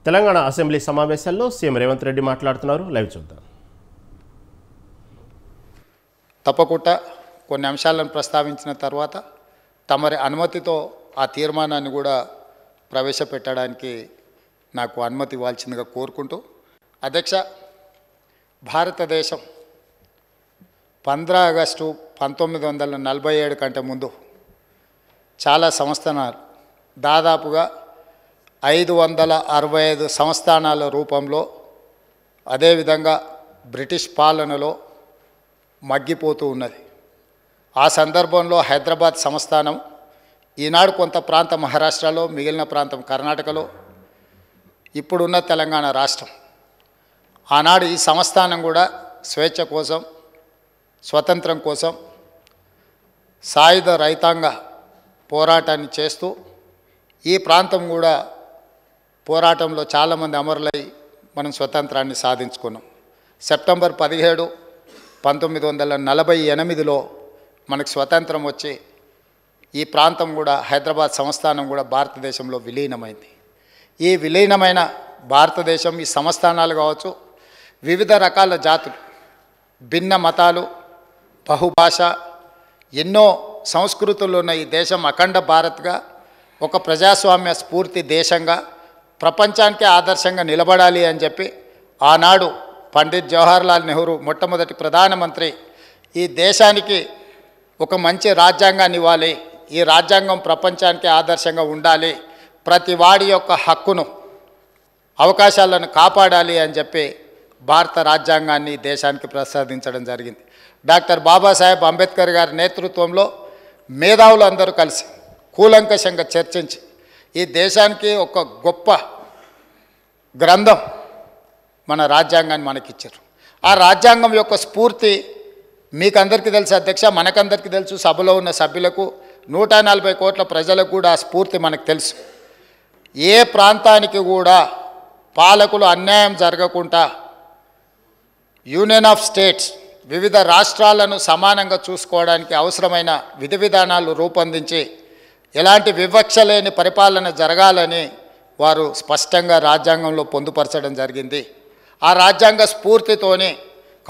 Telangana assembly సమావేశాల్లో CM Revanth Reddy మాట్లాడుతున్నారు. Live చూద్దాం. తప్పకుండా కొన్ని అంశాలను ప్రస్తావించిన తర్వాత తమరి అనుమతితో ఆ తీర్మానాన్ని కూడా ప్రవేశపెట్టడానికి నాకు అనుమతి ఇవ్వాల్సిందిగా కోరుకుంటూ, అధ్యక్ష, భారతదేశం 15 ఆగస్టు 1947 కంటే ముందు చాలా సంస్థానాలు, దాదాపుగా 565 సంస్థానాల రూపంలో, అదేవిధంగా బ్రిటిష్ పాలనలో మగ్గిపోతూ ఉన్నది. ఆ సందర్భంలో హైదరాబాద్ సంస్థానం, ఈనాడు కొంత ప్రాంతం మహారాష్ట్రలో, మిగిలిన ప్రాంతం కర్ణాటకలో, ఇప్పుడున్న తెలంగాణ రాష్ట్రం. ఆనాడు ఈ సంస్థానం కూడా స్వేచ్ఛ కోసం, స్వతంత్రం కోసం సాయుధ రైతాంగ పోరాటాన్ని చేస్తూ, ఈ ప్రాంతం కూడా పోరాటంలో చాలామంది అమరులై మనం స్వతంత్రాన్ని సాధించుకున్నాం. సెప్టెంబర్ 17, 1948లో మనకు స్వతంత్రం వచ్చి ఈ ప్రాంతం కూడా, హైదరాబాద్ సంస్థానం కూడా భారతదేశంలో విలీనమైంది. ఈ విలీనమైన భారతదేశం, ఈ సంస్థానాలు కావచ్చు, వివిధ రకాల జాతులు, భిన్న మతాలు, బహుభాష, ఎన్నో సంస్కృతులు ఉన్న ఈ దేశం అఖండ భారత్గా, ఒక ప్రజాస్వామ్య స్ఫూర్తి దేశంగా, ప్రపంచానికే ఆదర్శంగా నిలబడాలి అని చెప్పి ఆనాడు పండిత్ జవహర్లాల్ నెహ్రూ మొట్టమొదటి ప్రధానమంత్రి ఈ దేశానికి ఒక మంచి రాజ్యాంగాన్ని ఇవ్వాలి, ఈ రాజ్యాంగం ప్రపంచానికి ఆదర్శంగా ఉండాలి, ప్రతి వాడి యొక్క హక్కును, అవకాశాలను కాపాడాలి అని చెప్పి భారత రాజ్యాంగాన్ని దేశానికి ప్రసాదించడం జరిగింది. డాక్టర్ బాబాసాహెబ్ అంబేద్కర్ గారి నేతృత్వంలో మేధావులు అందరూ కలిసి కూలంకషంగా చర్చించి ఈ దేశానికి ఒక గొప్ప గ్రంథం, మన రాజ్యాంగాన్ని మనకిచ్చారు. ఆ రాజ్యాంగం యొక్క స్ఫూర్తి మీకు అందరికీ తెలుసు అధ్యక్ష, మనకందరికీ తెలుసు, సభలో ఉన్న సభ్యులకు, 140 కోట్ల ప్రజలకు కూడా ఆ స్ఫూర్తి మనకు తెలుసు. ఏ ప్రాంతానికి కూడా పాలకులు అన్యాయం జరగకుండా యూనియన్ ఆఫ్ స్టేట్స్, వివిధ రాష్ట్రాలను సమానంగా చూసుకోవడానికి అవసరమైన విధి విధానాలు రూపొందించి ఎలాంటి వివక్ష లేని పరిపాలన జరగాలని వారు స్పష్టంగా రాజ్యాంగంలో పొందుపరచడం జరిగింది. ఆ రాజ్యాంగ స్ఫూర్తితోనే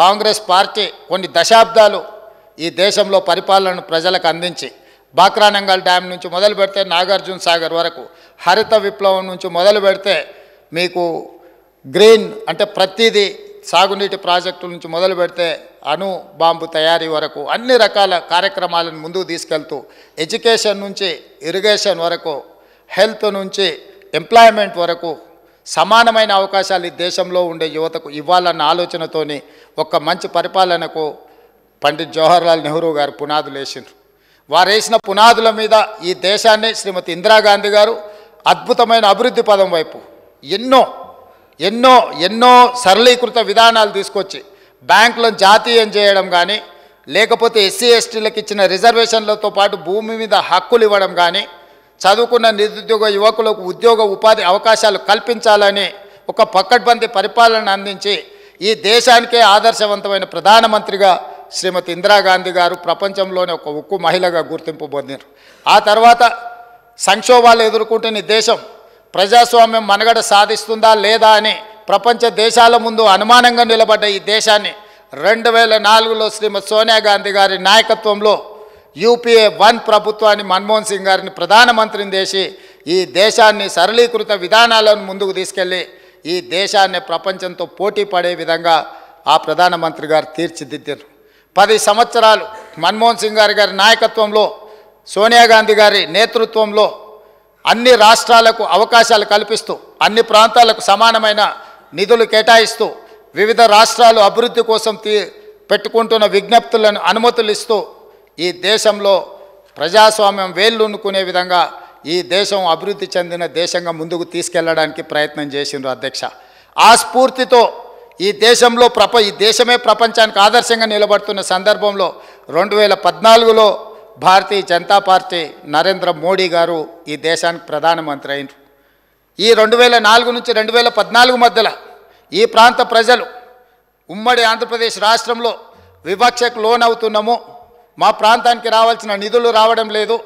కాంగ్రెస్ పార్టీ కొన్ని దశాబ్దాలు ఈ దేశంలో పరిపాలనను ప్రజలకు అందించి, బాక్రానంగల్ డ్యామ్ నుంచి మొదలు పెడితే నాగార్జున సాగర్ వరకు, హరిత విప్లవం నుంచి మొదలు పెడితే మీకు గ్రీన్ అంటే ప్రతిదీ, సాగునీటి ప్రాజెక్టుల నుంచి మొదలు పెడితే అణు బాంబు తయారీ వరకు అన్ని రకాల కార్యక్రమాలను ముందుకు తీసుకెళ్తూ, ఎడ్యుకేషన్ నుంచి ఇరిగేషన్ వరకు, హెల్త్ నుంచి ఎంప్లాయ్మెంట్ వరకు సమానమైన అవకాశాలు ఈ దేశంలో ఉండే యువతకు ఇవ్వాలన్న ఆలోచనతోని ఒక మంచి పరిపాలనకు పండిత్ జవహర్లాల్ నెహ్రూ గారు పునాదులు వేసిండ్రు. వారు వేసిన పునాదుల మీద ఈ దేశాన్ని శ్రీమతి ఇందిరాగాంధీ గారు అద్భుతమైన అభివృద్ధి పదం వైపు ఎన్నో సరళీకృత విధానాలు తీసుకొచ్చి బ్యాంకులను జాతీయం చేయడం కానీ, లేకపోతే ఎస్సీ ఎస్టీలకు ఇచ్చిన రిజర్వేషన్లతో పాటు భూమి మీద హక్కులు ఇవ్వడం కానీ, చదువుకున్న నిరుద్యోగ యువకులకు ఉద్యోగ ఉపాధి అవకాశాలు కల్పించాలని ఒక పకడ్బందీ పరిపాలన అందించి ఈ దేశానికే ఆదర్శవంతమైన ప్రధానమంత్రిగా శ్రీమతి ఇందిరాగాంధీ గారు ప్రపంచంలోనే ఒక ఉక్కు మహిళగా గుర్తింపు పొందారు. ఆ తర్వాత సంక్షోభాలు ఎదుర్కొంటున్న ఈ దేశం ప్రజాస్వామ్యం మనుగడ సాధిస్తుందా లేదా అని ప్రపంచ దేశాల ముందు అనుమానంగా నిలబడ్డ ఈ దేశాన్ని 2004లో శ్రీమతి సోనియా గాంధీ గారి నాయకత్వంలో UPA 1 ప్రభుత్వాన్ని, మన్మోహన్ సింగ్ గారిని ప్రధానమంత్రిని చేసి ఈ దేశాన్ని సరళీకృత విధానాలను ముందుకు తీసుకెళ్ళి ఈ దేశాన్ని ప్రపంచంతో పోటీ పడే విధంగా ఆ ప్రధానమంత్రి గారు తీర్చిదిద్దారు. 10 సంవత్సరాలు మన్మోహన్ సింగ్ గారి నాయకత్వంలో, సోనియా గాంధీ గారి నేతృత్వంలో అన్ని రాష్ట్రాలకు అవకాశాలు కల్పిస్తూ, అన్ని ప్రాంతాలకు సమానమైన నిధులు కేటాయిస్తూ, వివిధ రాష్ట్రాలు అభివృద్ధి కోసం పెట్టుకుంటున్న విజ్ఞప్తులను అనుమతులు ఇస్తూ ఈ దేశంలో ప్రజాస్వామ్యం వేళ్ళునుకునే విధంగా ఈ దేశం అభివృద్ధి చెందిన దేశంగా ముందుకు తీసుకెళ్లడానికి ప్రయత్నం చేసిండ్రు అధ్యక్ష. ఆ స్ఫూర్తితో ఈ దేశంలో ఈ దేశమే ప్రపంచానికి ఆదర్శంగా నిలబడుతున్న సందర్భంలో 2014లో భారతీయ జనతా పార్టీ నరేంద్ర మోడీ గారు ఈ దేశానికి ప్రధానమంత్రి అయినారు. ఈ 2004 నుంచి 2014 మధ్యలో ఈ ప్రాంత ప్రజలు ఉమ్మడి ఆంధ్రప్రదేశ్ రాష్ట్రంలో వివక్షకు లోనవుతున్నాము, మా ప్రాంతానికి రావాల్సిన నిధులు రావడం లేదు,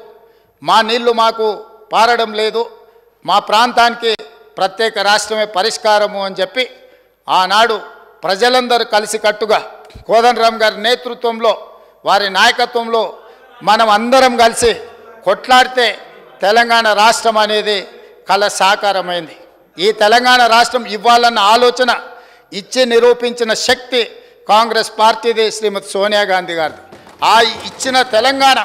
మా నీళ్లు మాకు పారడం లేదు, మా ప్రాంతానికి ప్రత్యేక రాష్ట్రమే పరిష్కారము అని చెప్పి ఆనాడు ప్రజలందరూ కలిసికట్టుగా కోదండరామ్ గారి నేతృత్వంలో వారి నాయకత్వంలో మనం అందరం కలిసి కొట్లాడితే తెలంగాణ రాష్ట్రం అనేది కల సాకారమైంది. ఈ తెలంగాణ రాష్ట్రం ఇవ్వాలన్న ఆలోచన ఇచ్చి నిరూపించిన శక్తి కాంగ్రెస్ పార్టీది, శ్రీమతి సోనియా గాంధీ గారిది. ఆ ఇచ్చిన తెలంగాణ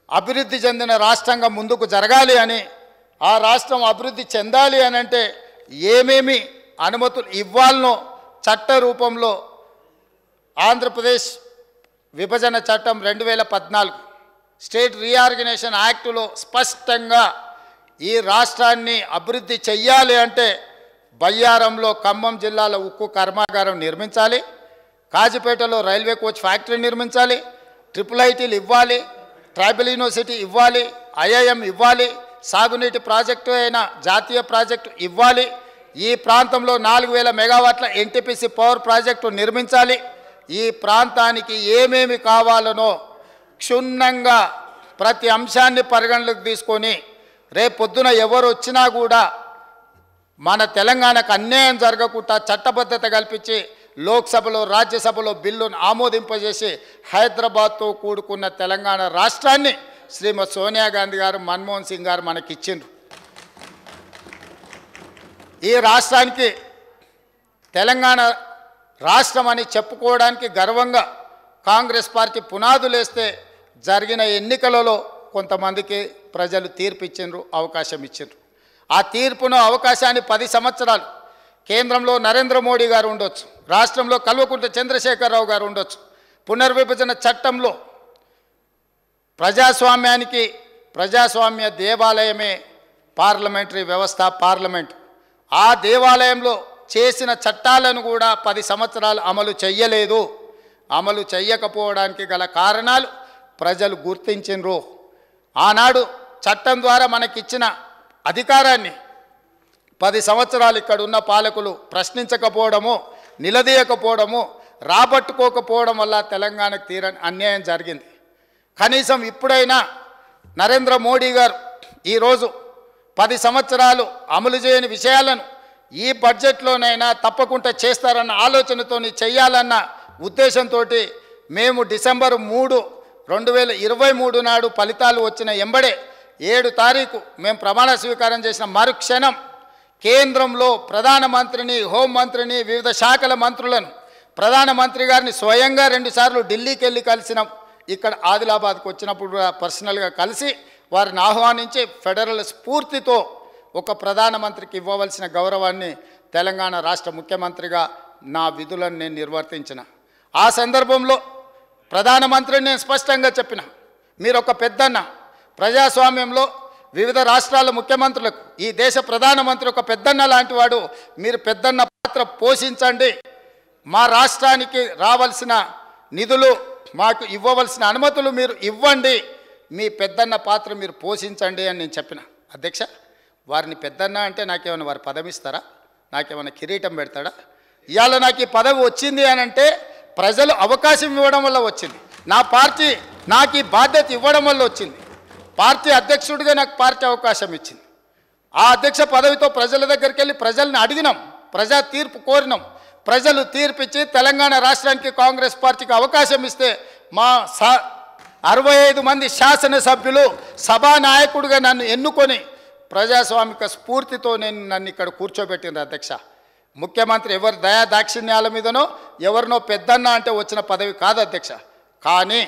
అభివృద్ధి చెందిన రాష్ట్రంగా ముందుకు జరగాలి అని, ఆ రాష్ట్రం అభివృద్ధి చెందాలి అని అంటే ఏమేమి అనుమతులు ఇవ్వాలనో చట్ట రూపంలో ఆంధ్రప్రదేశ్ విభజన చట్టం 2014 స్టేట్ రీఆర్గనైజేషన్ యాక్టులో స్పష్టంగా ఈ రాష్ట్రాన్ని అభివృద్ధి చెయ్యాలి అంటే బయ్యారంలో ఖమ్మం జిల్లాలో ఉక్కు కర్మాగారం నిర్మించాలి, కాజిపేటలో రైల్వే కోచ్ ఫ్యాక్టరీ నిర్మించాలి, IIITలు ఇవ్వాలి, ట్రైబల్ యూనివర్సిటీ ఇవ్వాలి, IIM ఇవ్వాలి, సాగునీటి ప్రాజెక్టు అయిన జాతీయ ప్రాజెక్టు ఇవ్వాలి, ఈ ప్రాంతంలో 4000 మెగావాట్ల NTPC పవర్ ప్రాజెక్టు నిర్మించాలి. ఈ ప్రాంతానికి ఏమేమి కావాలనో క్షుణ్ణంగా ప్రతి అంశాన్ని పరిగణలోకి తీసుకొని రేపొద్దున ఎవరు వచ్చినా కూడా మన తెలంగాణకు అన్యాయం జరగకుండా చట్టబద్ధత కల్పించి లోక్సభలో రాజ్యసభలో బిల్లును ఆమోదింపజేసి హైదరాబాద్తో కూడుకున్న తెలంగాణ రాష్ట్రాన్ని శ్రీమతి సోనియా గాంధీ గారు, మన్మోహన్ సింగ్ గారు మనకిచ్చిండ్రు. ఈ రాష్ట్రానికి తెలంగాణ రాష్ట్రం అని చెప్పుకోవడానికి గర్వంగా కాంగ్రెస్ పార్టీ పునాదులేస్తే జరిగిన ఎన్నికలలో కొంతమందికి ప్రజలు తీర్పు ఇచ్చిండ్రు, అవకాశం ఇచ్చిండ్రు. ఆ తీర్పును అవకాశాన్ని 10 సంవత్సరాలు కేంద్రంలో నరేంద్ర మోడీ గారు ఉండొచ్చు, రాష్ట్రంలో కల్వకుంట్ల చంద్రశేఖరరావు గారు ఉండొచ్చు. పునర్విభజన చట్టంలో ప్రజాస్వామ్య దేవాలయమే పార్లమెంటరీ వ్యవస్థ, పార్లమెంట్. ఆ దేవాలయంలో చేసిన చట్టాలను కూడా 10 సంవత్సరాలు అమలు చెయ్యలేదు. అమలు చెయ్యకపోవడానికి గల కారణాలు ప్రజలు గుర్తించినరు. ఆనాడు చట్టం ద్వారా మనకిచ్చిన అధికారాన్ని 10 సంవత్సరాలు ఇక్కడ ఉన్న పాలకులు ప్రశ్నించకపోవడము, నిలదీయకపోవడము, రాబట్టుకోకపోవడం వల్ల తెలంగాణకు తీరని అన్యాయం జరిగింది. కనీసం ఇప్పుడైనా నరేంద్ర మోడీ గారు ఈరోజు 10 సంవత్సరాలు అమలు చేయని విషయాలను ఈ బడ్జెట్లోనైనా తప్పకుండా చేస్తారన్న ఆలోచనతో చేయాలన్న ఉద్దేశంతో మేము డిసెంబర్ 3, 2023 నాడు ఫలితాలు వచ్చిన ఎంబడే 7 తారీఖు మేము ప్రమాణ స్వీకారం చేసిన మరుక్షణం కేంద్రంలో ప్రధానమంత్రిని, హోంమంత్రిని, వివిధ శాఖల మంత్రులను, ప్రధానమంత్రి గారిని స్వయంగా 2 సార్లు ఢిల్లీకి వెళ్ళి కలిసినాం. ఇక్కడ ఆదిలాబాద్కు వచ్చినప్పుడు పర్సనల్గా కలిసి వారిని ఆహ్వానించి ఫెడరల్ స్ఫూర్తితో ఒక ప్రధానమంత్రికి ఇవ్వవలసిన గౌరవాన్ని తెలంగాణ రాష్ట్ర ముఖ్యమంత్రిగా నా విధులను నేను నిర్వర్తించిన. ఆ సందర్భంలో ప్రధానమంత్రిని నేను స్పష్టంగా చెప్పిన, మీరు ఒక పెద్దన్న, ప్రజాస్వామ్యంలో వివిధ రాష్ట్రాల ముఖ్యమంత్రులకు ఈ దేశ ప్రధానమంత్రి ఒక పెద్దన్న లాంటి వాడు, మీరు పెద్దన్న పాత్ర పోషించండి, మా రాష్ట్రానికి రావాల్సిన నిధులు, మాకు ఇవ్వవలసిన అనుమతులు మీరు ఇవ్వండి, మీ పెద్దన్న పాత్ర మీరు పోషించండి అని నేను చెప్పిన. అధ్యక్ష, వారిని పెద్దన్న అంటే నాకేమైనా వారు పదవి ఇస్తారా? నాకేమైనా కిరీటం పెడతాడా? ఇవాళ నాకు ఈ పదవి వచ్చింది అని అంటే ప్రజలు అవకాశం ఇవ్వడం వల్ల వచ్చింది. నా పార్టీ నాకు ఈ బాధ్యత ఇవ్వడం వల్ల వచ్చింది. పార్టీ అధ్యక్షుడిగా నాకు పార్టీ అవకాశం ఇచ్చింది. ఆ అధ్యక్ష పదవితో ప్రజల దగ్గరికి వెళ్ళి ప్రజల్ని అడిగినాం, ప్రజా తీర్పు కోరినాం. ప్రజలు తీర్పిచ్చి తెలంగాణ రాష్ట్రానికి కాంగ్రెస్ పార్టీకి అవకాశం ఇస్తే మా 65 మంది శాసనసభ్యులు సభానాయకుడిగా నన్ను ఎన్నుకొని ప్రజాస్వామిక స్ఫూర్తితో నన్ను ఇక్కడ కూర్చోబెట్టింది. అధ్యక్ష, ముఖ్యమంత్రి ఎవరి దయా దాక్షిణ్యాల మీదనో ఎవరినో పెద్దన్న అంటే వచ్చిన పదవి కాదు అధ్యక్ష. కానీ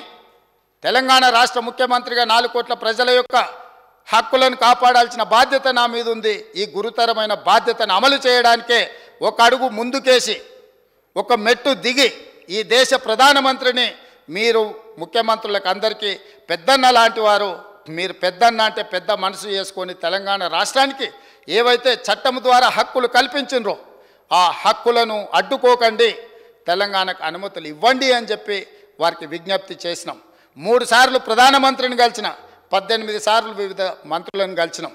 తెలంగాణ రాష్ట్ర ముఖ్యమంత్రిగా 4 కోట్ల ప్రజల యొక్క హక్కులను కాపాడాల్సిన బాధ్యత నా మీద ఉంది. ఈ గురుతరమైన బాధ్యతను అమలు చేయడానికే ఒక అడుగు ముందుకేసి ఒక మెట్టు దిగి ఈ దేశ ప్రధానమంత్రిని, మీరు ముఖ్యమంత్రులకు అందరికీ పెద్దన్న లాంటి వారు, మీరు పెద్దన్న అంటే పెద్ద మనసు చేసుకొని తెలంగాణ రాష్ట్రానికి ఏవైతే చట్టం ద్వారా హక్కులు కల్పించిండ్రో ఆ హక్కులను అడ్డుకోకండి, తెలంగాణకు అనుమతులు ఇవ్వండి అని చెప్పి వారికి విజ్ఞప్తి చేసినాం. 3 సార్లు ప్రధానమంత్రిని కలిసిన, 18 సార్లు వివిధ మంత్రులను కలిసినాం.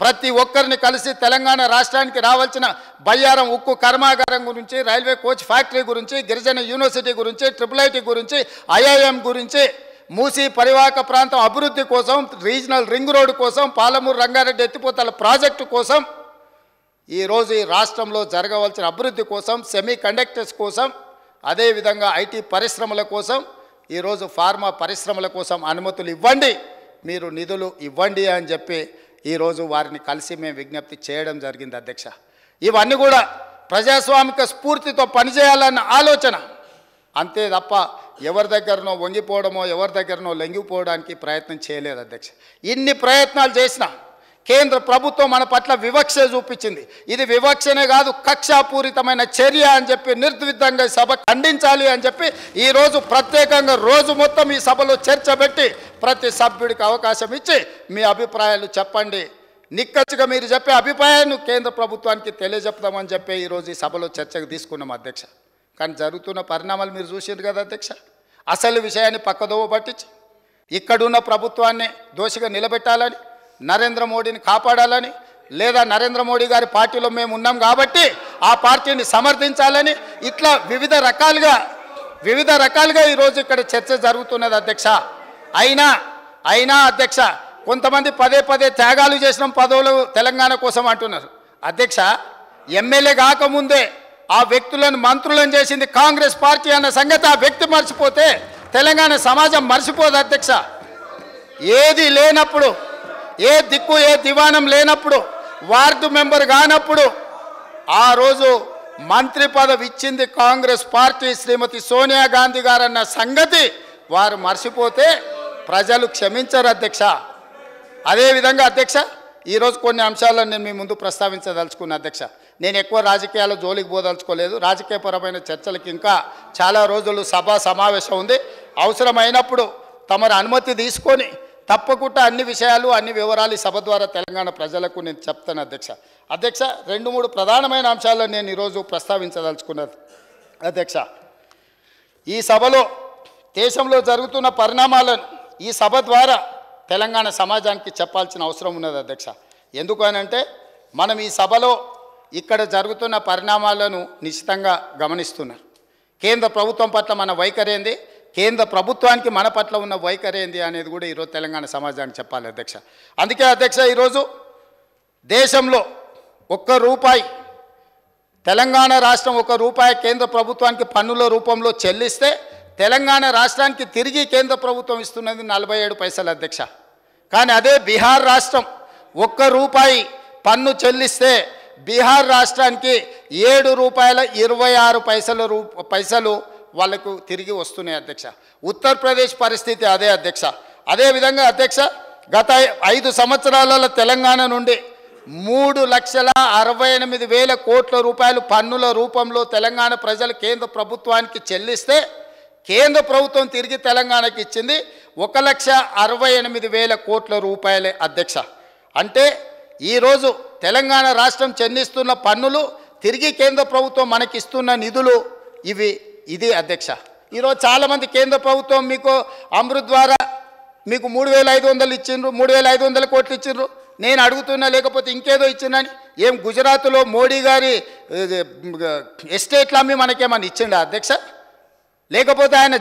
ప్రతి ఒక్కరిని కలిసి తెలంగాణ రాష్ట్రానికి రావాల్సిన బయ్యారం ఉక్కు కర్మాగారం గురించి, రైల్వే కోచ్ ఫ్యాక్టరీ గురించి, గిరిజన యూనివర్సిటీ గురించి, IIIT గురించి, IIM గురించి మూసీ పరివాహక ప్రాంతం అభివృద్ధి కోసం, రీజనల్ రింగ్ రోడ్డు కోసం, పాలమూరు రంగారెడ్డి ఎత్తిపోతల ప్రాజెక్టు కోసం, ఈరోజు ఈ రాష్ట్రంలో జరగవలసిన అభివృద్ధి కోసం, సెమీ కండక్టర్స్ కోసం, అదేవిధంగా ఐటీ పరిశ్రమల కోసం, ఈరోజు ఫార్మా పరిశ్రమల కోసం అనుమతులు ఇవ్వండి, మీరు నిధులు ఇవ్వండి అని చెప్పి ఈరోజు వారిని కలిసి మేము విజ్ఞప్తి చేయడం జరిగింది అధ్యక్ష. ఇవన్నీ కూడా ప్రజాస్వామిక స్ఫూర్తితో పనిచేయాలన్న ఆలోచన, అంతే తప్ప ఎవరి దగ్గరనో వంగిపోవడమో ఎవరి దగ్గరనో లొంగిపోవడానికి ప్రయత్నం చేయలేదు అధ్యక్ష. ఇన్ని ప్రయత్నాలు చేసినా కేంద్ర ప్రభుత్వం మన పట్ల వివక్ష చూపించింది. ఇది వివక్షనే కాదు, కక్షాపూరితమైన చర్య అని చెప్పి నిర్ద్విధంగా సభ ఖండించాలి అని చెప్పి ఈరోజు ప్రత్యేకంగా రోజు మొత్తం ఈ సభలో చర్చ పెట్టి ప్రతి సభ్యుడికి అవకాశం ఇచ్చి మీ అభిప్రాయాలు చెప్పండి, నిక్కచ్చిగా మీరు చెప్పే అభిప్రాయాన్ని కేంద్ర ప్రభుత్వానికి తెలియజెప్తామని చెప్పి ఈరోజు ఈ సభలో చర్చకు తీసుకున్నాం అధ్యక్ష. కానీ జరుగుతున్న పరిణామాలు మీరు చూసారు కదా అధ్యక్ష. అసలు విషయాన్ని పక్కదోవ పట్టించి ఇక్కడున్న ప్రభుత్వాన్ని దోషిగా నిలబెట్టాలని, నరేంద్ర మోడీని కాపాడాలని, లేదా నరేంద్ర మోడీ గారి పార్టీలో మేము ఉన్నాం కాబట్టి ఆ పార్టీని సమర్థించాలని, ఇట్లా వివిధ రకాలుగా ఈరోజు ఇక్కడ చర్చ జరుగుతున్నది అధ్యక్ష. అయినా అధ్యక్ష, కొంతమంది పదే త్యాగాలు చేసిన పదవులు తెలంగాణ కోసం అంటున్నారు అధ్యక్ష. ఎమ్మెల్యే కాకముందే ఆ వ్యక్తులను మంత్రులను చేసింది కాంగ్రెస్ పార్టీ అన్న సంగతి ఆ వ్యక్తి మర్చిపోతే తెలంగాణ సమాజం మర్చిపోదు అధ్యక్ష. ఏది లేనప్పుడు, ఏ దిక్కు ఏ దివాణం లేనప్పుడు, వార్డు మెంబర్ కానప్పుడు ఆ రోజు మంత్రి పదవి ఇచ్చింది కాంగ్రెస్ పార్టీ, శ్రీమతి సోనియా గాంధీ గారన్న సంగతి వారు మర్చిపోతే ప్రజలు క్షమించరు అధ్యక్ష. అదేవిధంగా అధ్యక్ష, ఈరోజు కొన్ని అంశాలను నేను మీ ముందు ప్రస్తావించదలుచుకున్నా అధ్యక్ష. నేను ఎక్కువ రాజకీయాల జోలికి పోదలుచుకోలేదు. రాజకీయపరమైన చర్చలకు ఇంకా చాలా రోజులు సభా సమావేశం ఉంది. అవసరమైనప్పుడు తమరి అనుమతి తీసుకొని తప్పకుండా అన్ని విషయాలు అన్ని వివరాలు సభ ద్వారా తెలంగాణ ప్రజలకు నేను చెప్తాను అధ్యక్ష. 2-3 ప్రధానమైన అంశాలను నేను ఈరోజు ప్రస్తావించదలుచుకున్నది అధ్యక్ష. ఈ సభలో దేశంలో జరుగుతున్న పరిణామాలను ఈ సభ ద్వారా తెలంగాణ సమాజానికి చెప్పాల్సిన అవసరం ఉన్నది అధ్యక్ష. ఎందుకు అనంటే మనం ఈ సభలో ఇక్కడ జరుగుతున్న పరిణామాలను నిశ్చితంగా గమనిస్తున్నారు. కేంద్ర ప్రభుత్వం పట్ల మన వైఖరి ఏంది, కేంద్ర ప్రభుత్వానికి మన పట్ల ఉన్న వైఖరి ఏంది అనేది కూడా ఈరోజు తెలంగాణ సమాజానికి చెప్పాలి అధ్యక్ష. అందుకే అధ్యక్ష, ఈరోజు దేశంలో ₹1 తెలంగాణ రాష్ట్రం ₹1 కేంద్ర ప్రభుత్వానికి పన్నుల రూపంలో చెల్లిస్తే తెలంగాణ రాష్ట్రానికి తిరిగి కేంద్ర ప్రభుత్వం ఇస్తున్నది 47 పైసలు అధ్యక్ష. కానీ అదే బీహార్ రాష్ట్రం ₹1 పన్ను చెల్లిస్తే బీహార్ రాష్ట్రానికి ₹7.26 వాళ్ళకు తిరిగి వస్తున్నాయి అధ్యక్ష. ఉత్తరప్రదేశ్ పరిస్థితి అదే అధ్యక్ష. అదేవిధంగా అధ్యక్ష, గత 5 సంవత్సరాలలో తెలంగాణ నుండి ₹3,68,000 కోట్ల పన్నుల రూపంలో తెలంగాణ ప్రజలు కేంద్ర ప్రభుత్వానికి చెల్లిస్తే కేంద్ర ప్రభుత్వం తిరిగి తెలంగాణకి ఇచ్చింది ₹1,68,000 కోట్ల అధ్యక్ష. అంటే ఈరోజు తెలంగాణ రాష్ట్రం చెల్లిస్తున్న పన్నులు, తిరిగి కేంద్ర ప్రభుత్వం మనకి ఇస్తున్న నిధులు ఇది అధ్యక్ష. ఈరోజు చాలామంది కేంద్ర ప్రభుత్వం మీకు అమృత్ ద్వారా మీకు 3,500 ఇచ్చిండ్రు, 3,500 కోట్లు ఇచ్చిండ్రు. నేను అడుగుతున్నా, లేకపోతే ఇంకేదో ఇచ్చిందని. ఏం గుజరాత్లో మోడీ గారి ఎస్టేట్లు అమ్మి మనకేమన్నా ఇచ్చిండా అధ్యక్ష? లేకపోతే ఆయన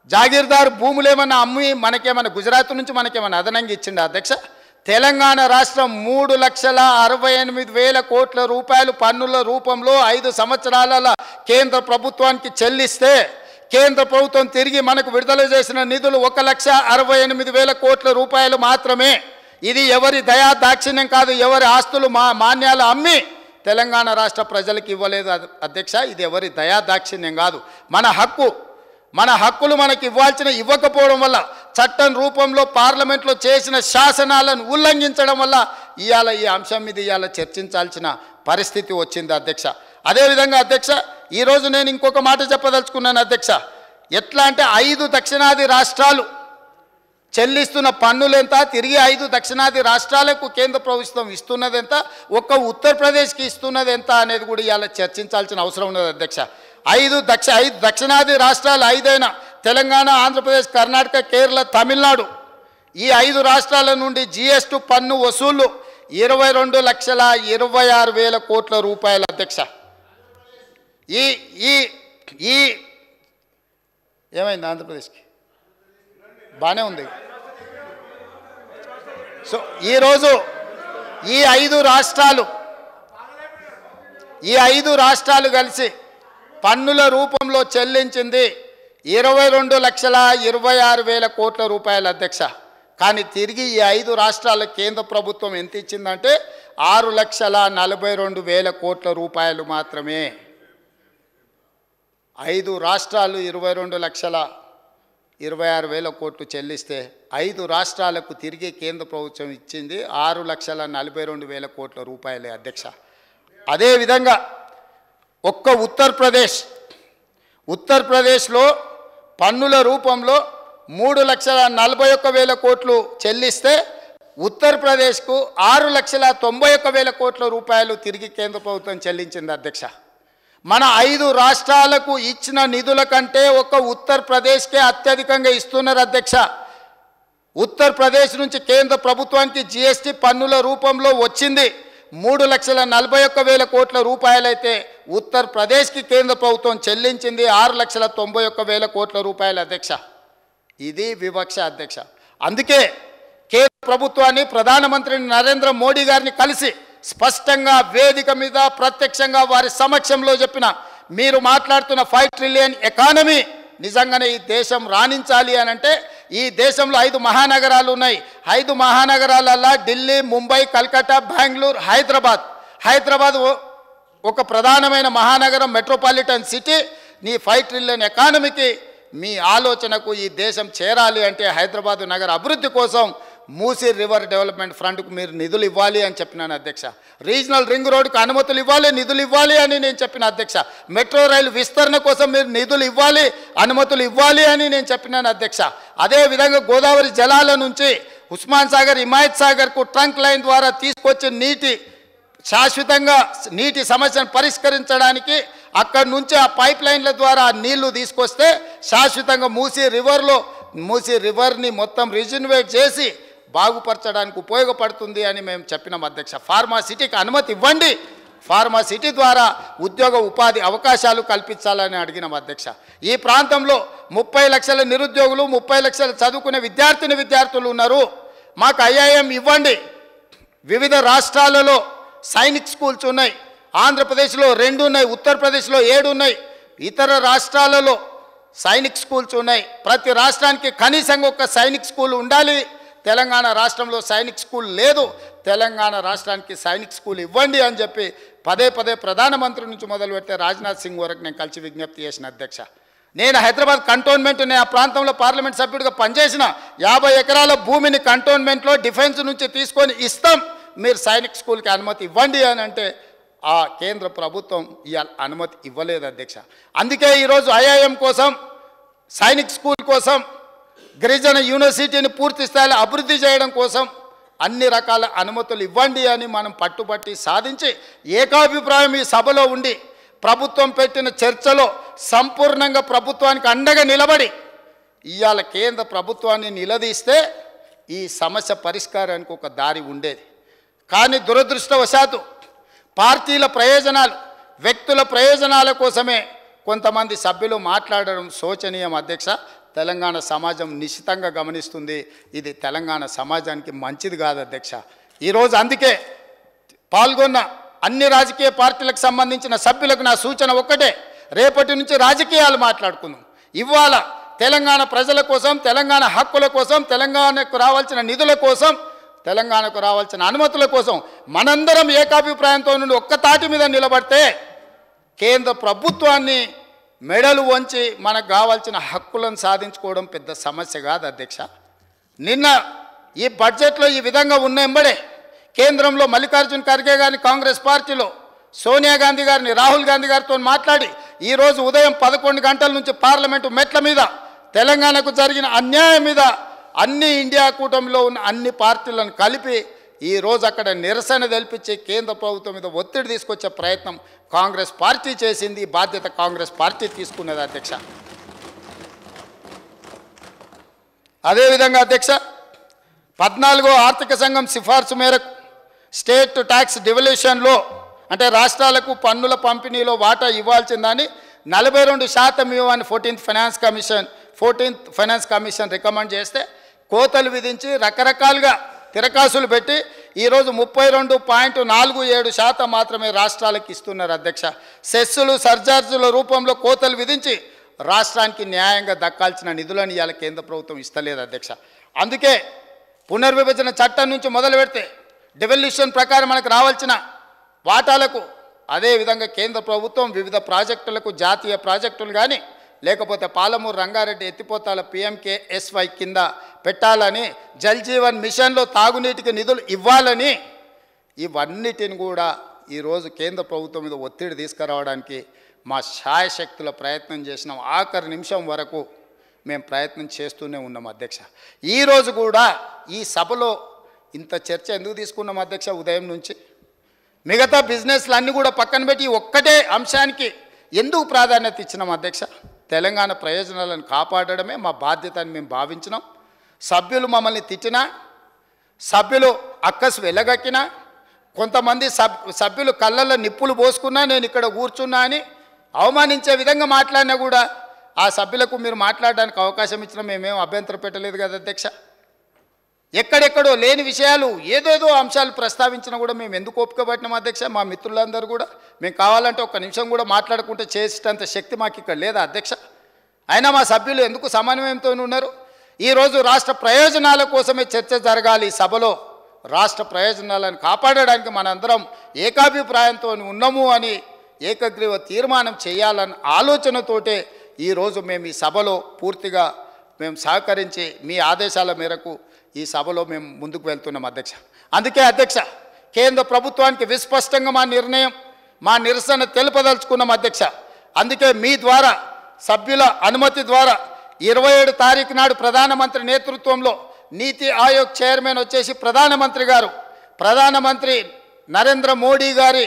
జాగీర్దారు భూములు ఏమన్నా అమ్మి మనకేమన్నా గుజరాత్ నుంచి మనకేమన్నా అదనంగా ఇచ్చిండా అధ్యక్ష? తెలంగాణ రాష్ట్రం 3,68,000 కోట్ల పన్నుల రూపంలో 5 సంవత్సరాల కేంద్ర ప్రభుత్వానికి చెల్లిస్తే కేంద్ర ప్రభుత్వం తిరిగి మనకు విడుదల చేసిన నిధులు 1,68,000 కోట్ల మాత్రమే. ఇది ఎవరి దయా దాక్షిణ్యం కాదు, ఎవరి ఆస్తులు మాన్యాలు అమ్మి తెలంగాణ రాష్ట్ర ప్రజలకు ఇవ్వలేదు అధ్యక్ష. ఇది ఎవరి దయా దాక్షిణ్యం కాదు, మన హక్కులు మనకి ఇవ్వకపోవడం వల్ల, చట్టం రూపంలో పార్లమెంట్లో చేసిన శాసనాలను ఉల్లంఘించడం వల్ల ఇవాళ ఈ అంశం మీద ఇవాళ చర్చించాల్సిన పరిస్థితి వచ్చింది అధ్యక్ష. అదేవిధంగా అధ్యక్ష, ఈరోజు నేను ఇంకొక మాట చెప్పదలుచుకున్నాను అధ్యక్ష. ఎట్లా అంటే 5 దక్షిణాది రాష్ట్రాలు చెల్లిస్తున్న పన్నులు ఎంత, తిరిగి 5 దక్షిణాది రాష్ట్రాలకు కేంద్ర ప్రభుత్వం ఇస్తున్నది ఎంత, ఒక్క ఉత్తరప్రదేశ్కి ఇస్తున్నది ఎంత అనేది కూడా ఇవాళ చర్చించాల్సిన అవసరం ఉన్నది అధ్యక్ష. 5 దక్షిణాది రాష్ట్రాలు 5 అయినా తెలంగాణ, ఆంధ్రప్రదేశ్, కర్ణాటక, కేరళ, తమిళనాడు, ఈ 5 రాష్ట్రాల నుండి GST పన్ను వసూళ్లు 22,26,000 కోట్ల అధ్యక్ష. ఈ ఏమైంది ఆంధ్రప్రదేశ్కి? బాగానే ఉంది. సో ఈరోజు ఈ ఐదు రాష్ట్రాలు కలిసి పన్నుల రూపంలో చెల్లించింది 22,26,000 కోట్ల రూపాయలు అధ్యక్ష. కానీ తిరిగి ఈ 5 రాష్ట్రాల కేంద్ర ప్రభుత్వం ఎంత ఇచ్చిందంటే 6,42,000 కోట్ల రూపాయలు మాత్రమే. 5 రాష్ట్రాలు 22,26,000 కోట్లు చెల్లిస్తే 5 రాష్ట్రాలకు తిరిగి కేంద్ర ప్రభుత్వం ఇచ్చింది 6,42,000 కోట్ల రూపాయలే అధ్యక్ష. అదేవిధంగా ఒక్క ఉత్తరప్రదేశ్లో పన్నుల రూపంలో 3,41,000 కోట్లు చెల్లిస్తే ఉత్తరప్రదేశ్కు 6,91,000 కోట్ల రూపాయలు తిరిగి కేంద్ర ప్రభుత్వం చెల్లించింది అధ్యక్ష. మన 5 రాష్ట్రాలకు ఇచ్చిన నిధుల కంటే ఒక్క ఉత్తరప్రదేశ్కే అత్యధికంగా ఇస్తున్నారు అధ్యక్ష. ఉత్తరప్రదేశ్ నుంచి కేంద్ర ప్రభుత్వానికి జిఎస్టీ పన్నుల రూపంలో వచ్చింది 3,41,000 కోట్ల రూపాయలైతే ఉత్తరప్రదేశ్కి కేంద్ర ప్రభుత్వం చెల్లించింది 6,91,000 కోట్ల రూపాయలు అధ్యక్ష. ఇది వివక్ష అధ్యక్ష. అందుకే కేంద్ర ప్రభుత్వాన్ని ప్రధానమంత్రి నరేంద్ర మోడీ గారిని కలిసి స్పష్టంగా వేదిక మీద ప్రత్యక్షంగా వారి సమక్షంలో చెప్పిన, మీరు మాట్లాడుతున్న 5 ట్రిలియన్ ఎకానమీ నిజంగానే ఈ దేశం రాణించాలి అని అంటే ఈ దేశంలో 5 మహానగరాలు ఉన్నాయి. 5 మహానగరాలల్లో ఢిల్లీ, ముంబై, కల్కట్టా, బెంగళూరు, హైదరాబాద్ ఒక ప్రధానమైన మహానగరం, మెట్రోపాలిటన్ సిటీ. నీ 5 ట్రిలియన్ ఎకానమీకి మీ ఆలోచనకు ఈ దేశం చేరాలి అంటే హైదరాబాద్ నగర అభివృద్ధి కోసం మూసీ రివర్ డెవలప్మెంట్ ఫ్రంట్కు మీరు నిధులు ఇవ్వాలి అని చెప్పినాను అధ్యక్ష. రీజనల్ రింగ్ రోడ్డుకు అనుమతులు ఇవ్వాలి, నిధులు ఇవ్వాలి అని నేను చెప్పిన అధ్యక్ష. మెట్రో రైలు విస్తరణ కోసం మీరు నిధులు ఇవ్వాలి, అనుమతులు ఇవ్వాలి అని నేను చెప్పినాను అధ్యక్ష. అదేవిధంగా గోదావరి జలాల నుంచి ఉస్మాన్ సాగర్, హిమాయత్ సాగర్కు ట్రంక్ లైన్ ద్వారా తీసుకొచ్చి శాశ్వతంగా నీటి సమస్యను పరిష్కరించడానికి అక్కడి నుంచి ఆ పైప్ లైన్ల ద్వారా నీళ్లు తీసుకొస్తే శాశ్వతంగా మూసీ రివర్ని మొత్తం రిజర్వేట్ చేసి బాగుపరచడానికి ఉపయోగపడుతుంది అని మేము చెప్పినాం అధ్యక్ష. ఫార్మా సిటీకి అనుమతి ఇవ్వండి, ఫార్మా సిటీ ద్వారా ఉద్యోగ ఉపాధి అవకాశాలు కల్పించాలని అడిగినాం అధ్యక్ష. ఈ ప్రాంతంలో 30 లక్షల నిరుద్యోగులు, 30 లక్షలు చదువుకునే విద్యార్థులు ఉన్నారు. మాకు ఐఐఎం ఇవ్వండి. వివిధ రాష్ట్రాలలో సైనిక్ స్కూల్స్ ఉన్నాయి. ఆంధ్రప్రదేశ్లో 2 ఉన్నాయి, ఉత్తరప్రదేశ్లో 7 ఉన్నాయి, ఇతర రాష్ట్రాలలో సైనిక్ స్కూల్స్ ఉన్నాయి. ప్రతి రాష్ట్రానికి కనీసంగా ఒక సైనిక్ స్కూల్ ఉండాలి. తెలంగాణ రాష్ట్రంలో సైనిక్ స్కూల్ లేదు. తెలంగాణ రాష్ట్రానికి సైనిక్ స్కూల్ ఇవ్వండి అని చెప్పి పదే ప్రధానమంత్రి నుంచి మొదలు పెడితే రాజ్నాథ్ సింగ్ వరకు నేను కలిసి విజ్ఞప్తి చేసిన అధ్యక్ష. నేను హైదరాబాద్ కంటోన్మెంట్ ఆ ప్రాంతంలో పార్లమెంట్ సభ్యుడిగా పనిచేసిన 50 ఎకరాల భూమిని కంటోన్మెంట్లో డిఫెన్స్ నుంచి తీసుకొని ఇస్తాం, మీరు సైనిక్ స్కూల్కి అనుమతి ఇవ్వండి అని అంటే ఆ కేంద్ర ప్రభుత్వం ఇవాళ అనుమతి ఇవ్వలేదు అధ్యక్ష. అందుకే ఈరోజు ఐఐఎం కోసం, సైనిక్ స్కూల్ కోసం, గిరిజన యూనివర్సిటీని పూర్తి స్థాయిలో అభివృద్ధి చేయడం కోసం అన్ని రకాల అనుమతులు ఇవ్వండి అని మనం పట్టుబట్టి సాధించి ఏకాభిప్రాయం ఈ సభలో ఉండి ప్రభుత్వం పెట్టిన చర్చలో సంపూర్ణంగా ప్రభుత్వానికి అండగా నిలబడి ఇవాళ కేంద్ర ప్రభుత్వాన్ని నిలదీస్తే ఈ సమస్య పరిష్కారానికి ఒక దారి ఉండేది. కానీ దురదృష్టవశాత్తు పార్టీల ప్రయోజనాలు, వ్యక్తుల ప్రయోజనాల కోసమే కొంతమంది సభ్యులు మాట్లాడడం శోచనీయం అధ్యక్ష. తెలంగాణ సమాజం నిశ్చితంగా గమనిస్తుంది. ఇది తెలంగాణ సమాజానికి మంచిది కాదు అధ్యక్ష. ఈరోజు అందుకే పాల్గొన్న అన్ని రాజకీయ పార్టీలకు సంబంధించిన సభ్యులకు నా సూచన ఒక్కటే, రేపటి నుంచి రాజకీయాలు మాట్లాడుకుందాం. ఇవాళ తెలంగాణ ప్రజల కోసం, తెలంగాణ హక్కుల కోసం, తెలంగాణకు రావాల్సిన నిధుల కోసం, తెలంగాణకు రావాల్సిన అనుమతుల కోసం మనందరం ఏకాభిప్రాయంతో నుండి ఒక్క తాటి మీద నిలబడితే కేంద్ర ప్రభుత్వాన్ని మెడలు వంచి మనకు కావాల్సిన హక్కులను సాధించుకోవడం పెద్ద సమస్య కాదు అధ్యక్ష. నిన్న ఈ బడ్జెట్లో ఈ విధంగా ఉన్న ఎంబడే కేంద్రంలో మల్లికార్జున్ ఖర్గే గారిని, కాంగ్రెస్ పార్టీలో సోనియా గాంధీ గారిని, రాహుల్ గాంధీ గారితో మాట్లాడి ఈరోజు ఉదయం 11 గంటల నుంచి పార్లమెంటు మెట్ల మీద తెలంగాణకు జరిగిన అన్యాయం మీద అన్ని ఇండియా కూటమిలో ఉన్న అన్ని పార్టీలను కలిపి ఈరోజు అక్కడ నిరసన తెలిపించి కేంద్ర ప్రభుత్వం మీద ఒత్తిడి తీసుకొచ్చే ప్రయత్నం కాంగ్రెస్ పార్టీ చేసింది. బాధ్యత కాంగ్రెస్ పార్టీ తీసుకున్నది అధ్యక్ష. అదేవిధంగా అధ్యక్ష 14వ ఆర్థిక సంఘం సిఫార్సు మేరకు స్టేట్ ట్యాక్స్ డివల్యూషన్లో అంటే రాష్ట్రాలకు పన్నుల పంపిణీలో వాటా ఇవ్వాల్సిందని 42% ఇవ్వని 14th ఫైనాన్స్ కమిషన్ రికమెండ్ చేస్తే కోతలు విధించి రకరకాలుగా తిరకాసులు పెట్టి ఈరోజు 32.47% మాత్రమే రాష్ట్రాలకు ఇస్తున్నారు అధ్యక్ష. సెస్సులు సర్చార్జుల రూపంలో కోతలు విధించి రాష్ట్రానికి న్యాయంగా దక్కాల్సిన నిధులను ఇవాళ కేంద్ర ప్రభుత్వం ఇస్తలేదు అధ్యక్ష. అందుకే పునర్విభజన చట్టం నుంచి మొదలు పెడితే డెవల్యూషన్ ప్రకారం మనకు రావాల్సిన వాటాలకు అదేవిధంగా కేంద్ర ప్రభుత్వం వివిధ ప్రాజెక్టులకు జాతీయ ప్రాజెక్టులు కానీ లేకపోతే పాలమూరు రంగారెడ్డి ఎత్తిపోతాల PMKSY కింద పెట్టాలని, జల్ జీవన్ మిషన్లో తాగునీటికి నిధులు ఇవ్వాలని, ఇవన్నిటిని కూడా ఈరోజు కేంద్ర ప్రభుత్వం మీద ఒత్తిడి తీసుకురావడానికి మా శాయశక్తుల ప్రయత్నం చేసినాం. ఆఖరి నిమిషం వరకు మేము ప్రయత్నం చేస్తూనే ఉన్నాం అధ్యక్ష. ఈరోజు కూడా ఈ సభలో ఇంత చర్చ ఎందుకు తీసుకున్నాం అధ్యక్ష? ఉదయం నుంచి మిగతా బిజినెస్లు అన్నీ కూడా పక్కన పెట్టి ఒక్కటే అంశానికి ఎందుకు ప్రాధాన్యత ఇచ్చినాం అధ్యక్ష? తెలంగాణ ప్రయోజనాలను కాపాడడమే మా బాధ్యత అని మేము భావించినాం. సభ్యులు మమ్మల్ని తిట్టినా, సభ్యులు అక్కసు వెళ్ళగక్కినా, కొంతమంది సభ్యులు కళ్ళల్లో నిప్పులు పోసుకున్నా, నేను ఇక్కడ కూర్చున్నా అని అవమానించే విధంగా మాట్లాడినా కూడా ఆ సభ్యులకు మీరు మాట్లాడడానికి అవకాశం ఇచ్చినా మేమేం అభ్యంతరం పెట్టలేదు కదా అధ్యక్ష. ఎక్కడెక్కడో లేని విషయాలు ఏదేదో అంశాలు ప్రస్తావించినా కూడా మేము ఎందుకు ఓపిక పట్టినాం అధ్యక్ష? మా మిత్రులందరూ కూడా మేము కావాలంటే ఒక్క నిమిషం కూడా మాట్లాడుకుంటే చేసేటంత శక్తి మాకు ఇక్కడ లేదా అధ్యక్ష? అయినా మా సభ్యులు ఎందుకు సమన్వయంతో ఉన్నారు? ఈరోజు రాష్ట్ర ప్రయోజనాల కోసమే చర్చ జరగాలి సభలో. రాష్ట్ర ప్రయోజనాలను కాపాడడానికి మనందరం ఏకాభిప్రాయంతో ఉన్నాము అని ఏకగ్రీవ తీర్మానం చేయాలన్న ఆలోచనతోటే ఈరోజు మేము ఈ సభలో పూర్తిగా మేము సహకరించి మీ ఆదేశాల మేరకు ఈ సభలో మేము ముందుకు వెళ్తున్నాం అధ్యక్ష. అందుకే అధ్యక్ష, కేంద్ర ప్రభుత్వానికి విస్పష్టంగా మా నిర్ణయం, మా నిరసన తెలుపదలుచుకున్నాం అధ్యక్ష. అందుకే మీ ద్వారా సభ్యుల అనుమతి ద్వారా 27 తారీఖు నాడు ప్రధానమంత్రి నేతృత్వంలో నీతి ఆయోగ్ చైర్మన్ వచ్చేసి ప్రధానమంత్రి నరేంద్ర మోడీ గారి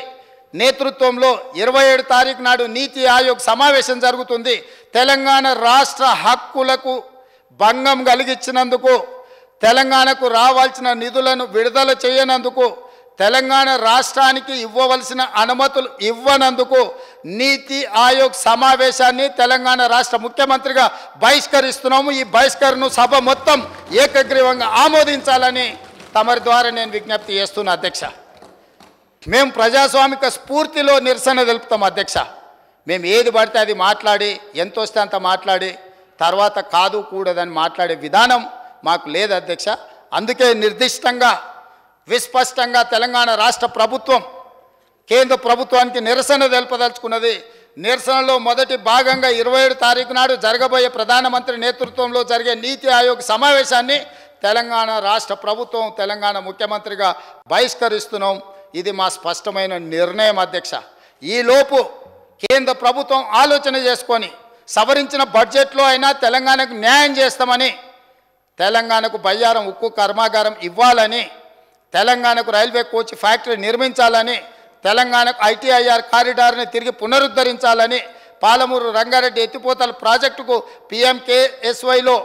నేతృత్వంలో 27 తారీఖు నాడు నీతి ఆయోగ్ సమావేశం జరుగుతుంది. తెలంగాణ రాష్ట్ర హక్కులకు భంగం కలిగించినందుకు, తెలంగాణకు రావాల్సిన నిధులను విడుదల చేయనందుకు, తెలంగాణ రాష్ట్రానికి ఇవ్వవలసిన అనుమతులు ఇవ్వనందుకు నీతి ఆయోగ్ సమావేశాన్ని తెలంగాణ రాష్ట్ర ముఖ్యమంత్రిగా బహిష్కరిస్తున్నాము. ఈ బహిష్కరణను సభ మొత్తం ఏకగ్రీవంగా ఆమోదించాలని తమరి ద్వారా నేను విజ్ఞప్తి చేస్తున్నా అధ్యక్ష. మేము ప్రజాస్వామిక స్ఫూర్తిలో నిరసన తెలుపుతాం అధ్యక్ష. మేము ఏది పడితే అది మాట్లాడి, ఎంత వస్తే అంత మాట్లాడి తర్వాత కాదు కూడదని మాట్లాడే విధానం మాకు లేదు అధ్యక్ష. అందుకే నిర్దిష్టంగా విస్పష్టంగా తెలంగాణ రాష్ట్ర ప్రభుత్వం కేంద్ర ప్రభుత్వానికి నిరసన తెలుపదలుచుకున్నది. నిరసనలో మొదటి భాగంగా 27 తారీఖు నాడు జరగబోయే ప్రధానమంత్రి నేతృత్వంలో జరిగే నీతి ఆయోగ్ సమావేశాన్ని తెలంగాణ రాష్ట్ర ప్రభుత్వం, తెలంగాణ ముఖ్యమంత్రిగా బహిష్కరిస్తున్నాం. ఇది మా స్పష్టమైన నిర్ణయం అధ్యక్ష. ఈలోపు కేంద్ర ప్రభుత్వం ఆలోచన చేసుకొని సవరించిన బడ్జెట్లో అయినా తెలంగాణకు న్యాయం చేస్తామని, తెలంగాణకు బయ్యారం ఉక్కు కర్మాగారం ఇవ్వాలని, తెలంగాణకు రైల్వే కోచ్ ఫ్యాక్టరీ నిర్మించాలని, తెలంగాణకు ITIR కారిడార్ని తిరిగి పునరుద్ధరించాలని, పాలమూరు రంగారెడ్డి ఎత్తిపోతల ప్రాజెక్టుకు PMKSYలో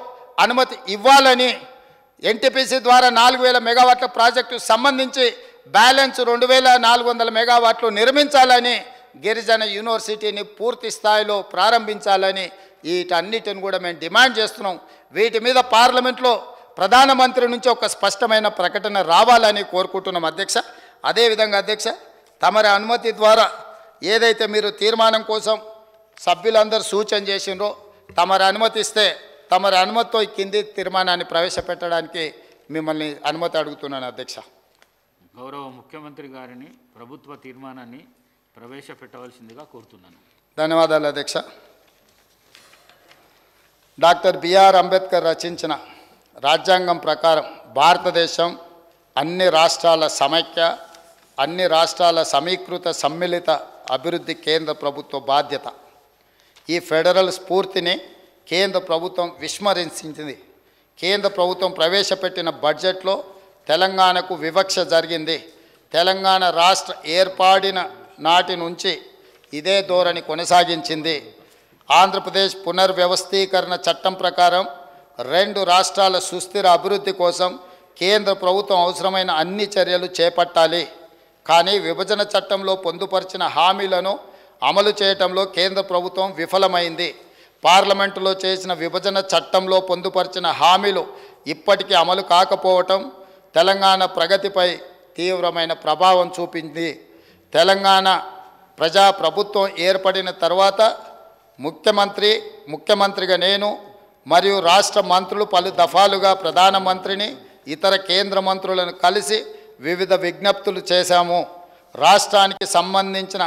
అనుమతి ఇవ్వాలని, NTPC ద్వారా 4000 మెగావాట్ల ప్రాజెక్టు సంబంధించి బ్యాలెన్స్ 2400 మెగావాట్లు నిర్మించాలని, గిరిజన యూనివర్సిటీని పూర్తి స్థాయిలో ప్రారంభించాలని వీటన్నిటిని కూడా మేము డిమాండ్ చేస్తున్నాం. వీటి మీద పార్లమెంట్లో ప్రధానమంత్రి నుంచి ఒక స్పష్టమైన ప్రకటన రావాలని కోరుకుంటున్నాం అధ్యక్ష. అదేవిధంగా అధ్యక్ష, తమరి అనుమతి ద్వారా ఏదైతే మీరు తీర్మానం కోసం సభ్యులందరూ సూచన చేసిండ్రో, తమరి అనుమతిస్తే తమరి అనుమతితో ఈ కింది తీర్మానాన్ని ప్రవేశపెట్టడానికి మిమ్మల్ని అనుమతి అడుగుతున్నాను అధ్యక్ష. గౌరవ ముఖ్యమంత్రి గారిని ప్రభుత్వ తీర్మానాన్ని ప్రవేశపెట్టవలసిందిగా కోరుతున్నాను. ధన్యవాదాలు అధ్యక్ష. డాక్టర్ బిఆర్ అంబేద్కర్ రచించిన రాజ్యాంగం ప్రకారం భారతదేశం అన్ని రాష్ట్రాల సమైక్య, అన్ని రాష్ట్రాల సమీకృత సమ్మిళిత అభివృద్ధి కేంద్ర ప్రభుత్వ బాధ్యత. ఈ ఫెడరల్ స్ఫూర్తిని కేంద్ర ప్రభుత్వం విస్మరించింది. కేంద్ర ప్రభుత్వం ప్రవేశపెట్టిన బడ్జెట్లో తెలంగాణకు వివక్ష జరిగింది. తెలంగాణ రాష్ట్ర ఏర్పాడిన నాటి నుంచి ఇదే ధోరణి కొనసాగించింది. ఆంధ్రప్రదేశ్ పునర్వ్యవస్థీకరణ చట్టం ప్రకారం 2 రాష్ట్రాల సుస్థిర అభివృద్ధి కోసం కేంద్ర ప్రభుత్వం అవసరమైన అన్ని చర్యలు చేపట్టాలి. కానీ విభజన చట్టంలో పొందుపరిచిన హామీలను అమలు చేయటంలో కేంద్ర ప్రభుత్వం విఫలమైంది. పార్లమెంటులో చేసిన విభజన చట్టంలో పొందుపరిచిన హామీలు ఇప్పటికీ అమలు కాకపోవటం తెలంగాణ ప్రగతిపై తీవ్రమైన ప్రభావం చూపింది. తెలంగాణ ప్రజాప్రభుత్వం ఏర్పడిన తర్వాత ముఖ్యమంత్రిగా నేను మరియు రాష్ట్ర మంత్రులు పలు దఫాలుగా ప్రధానమంత్రిని ఇతర కేంద్ర మంత్రులను కలిసి వివిధ విజ్ఞప్తులు చేశాము. రాష్ట్రానికి సంబంధించిన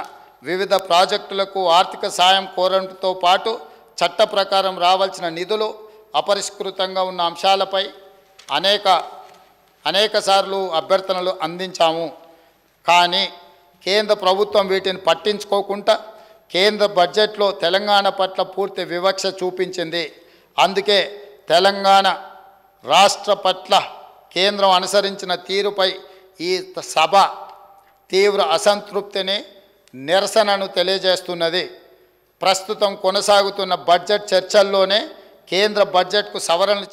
వివిధ ప్రాజెక్టులకు ఆర్థిక సాయం కోరడంతో పాటు చట్ట ప్రకారం రావాల్సిన నిధులు అపరిష్కృతంగా ఉన్న అంశాలపై అనేక సార్లు అభ్యర్థనలు అందించాము. కానీ కేంద్ర ప్రభుత్వం వీటిని పట్టించుకోకుండా కేంద్ర బడ్జెట్లో తెలంగాణ పట్ల పూర్తి వివక్ష చూపించింది. అందుకే తెలంగాణ రాష్ట్ర పట్ల కేంద్రం అనుసరించిన తీరుపై ఈ సభ తీవ్ర అసంతృప్తిని నిరసనను తెలియజేస్తున్నది. ప్రస్తుతం కొనసాగుతున్న బడ్జెట్ చర్చల్లోనే కేంద్ర బడ్జెట్కు సవరణలు